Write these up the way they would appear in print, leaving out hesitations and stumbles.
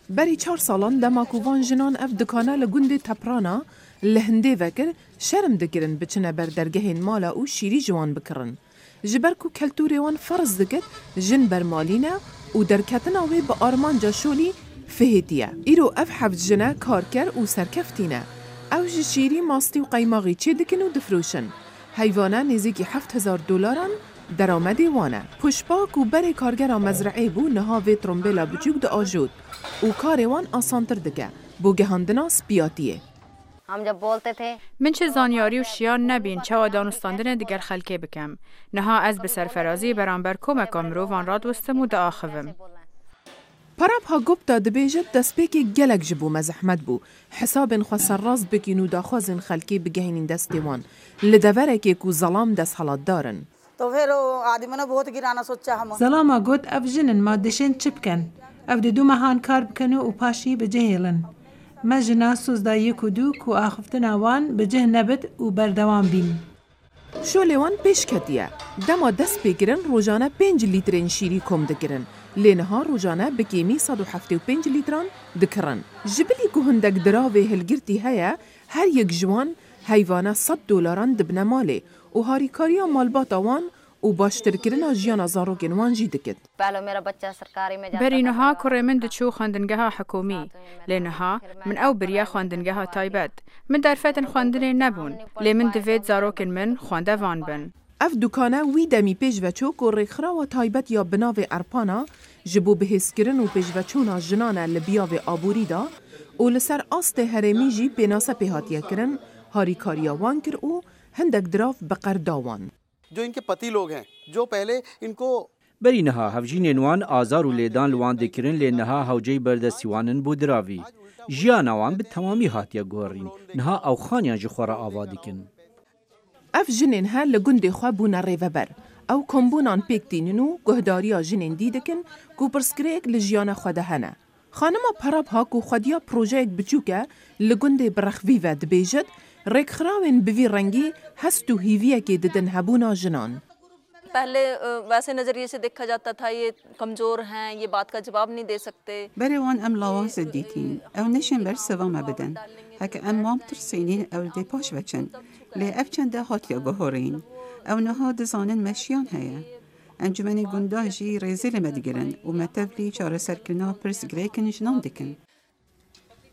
بری 4 سالان دماکووان جنان اف دکانه لگند تپرانا لهنده وکر شرم دکرن بچنه بر درگهین مالا او شیری جوان بکرن. جبرکو کلتوری وان فرض دکر جن برمالینه و درکتنا وی با آرمانجا شولی فهیتیه. ایرو اف حفظ جنه کارکر و سرکفتینه. او شیری ماستی و قیماغی چه دکن و دفروشن. حیوانه نزیکی $7,000 درآمدی وانه. پشپاک و بری کارگرا مزرعه بو نها وی ترمبیلا بچوک ده آجود و کاروان آسانتر دکه بو گهاندنا سپیاتیه. من چه زانیاری و شیان نبین چه دانستاندن دیگر خلکه بکم. نها از به سرفرازی برانبر کمک امروان راد وستم و ده آخوم. پراب ها گفتا دبیجت دست پیکی گلک جبو مزحمت بو. حساب خواستن راز بکینو داخوازن خلکی بگهینین دستیوان. لدوره که کو ظلام دست حالات دارن. ظلاما گوت اف جنن ما دشن چه بکن. اف دو مهان کار بکنو و پاشی بجه هیلن. ما جنا سوزدا یکو دو کو آخفتن آوان بجه نبت و بردوان بین. شولیوان پیش کتیه. دما دست بگیرن روزانه 5 لیترین شیری کم دکرن. لینها روزانه بکیمی 175 لیتران دکرن. جبلی که هندک دراوه هلگرتی هیا هر یک جوان حیوانه $100 دبنه ماله و هاریکاریا مالبات آوان و باشتر کردن جیان زاروگن وان جی دکت. بری نها کره من دچو خواندنگه ها حکومی. لینها من او بریا خواندنگه ها تایبت. من در فتن خواندنه نبون. لی من دوید زاروکن من خوانده وان بن. اف دکانه وی دمی پیش وچوک و ریخرا و تایبت یا بناو ارپانا جبو بهس کرن و پیش وچونا جنانه لبیاو آبوری دا و لسر آست هرمی جی بیناسه پیهاتیه کرن هاریکاریا وان کر و هندک دراف بقر داوان. जो इनके पति लोग हैं जो पहले इनको بری نها هفجین نوان آزار و لیدان لوان دکرن لی نها هوجی بردستیوانن بودراوی جیان آوان به تمامی هاتیا گورین نها او خانیان جخورا آوادکن اف جنین ها لگند خواه بونا ریوبر او کمبونان پیکتیننو گهداریا جنین دیدکن کو پرسکریک لجیان خواده هنه خانما پراب ها کو خودیا پروژیک بچوکه لگند برخویوه دبیجد ریکخراوین بوی رنگی هستو هیویه که ددن هبونا جنان. पहले वैसे नजरिए से देखा जाता था ये कमजोर हैं ये बात का जवाब नहीं दे सकते برای وان ام لاواز دیتین او نشن بر سوام بدن هک ام مامتر سینین او دی پاش بچن لی اف چنده هاتیا گهورین او نها دزانن مشیان هیا انجمن گنداجی ریزیل مدگرن و متفلی چاره سرکرنا پرس گریکن جنان دکن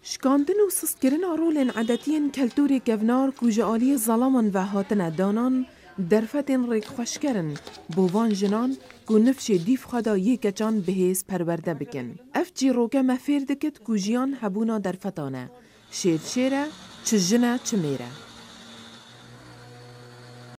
شکاندن و سستگرن رولن عادتین کلتوری کفنار کجالی ظلمان و هاتن دانان درفتن ریک خوش کرن بوان جنان کو نفش دیف خدا یکچان بهیز پرورده بکن. اف جی روکه مفیر دکت کو جیان هبونا درفتانه. شیر شیره چه جنه چه میره.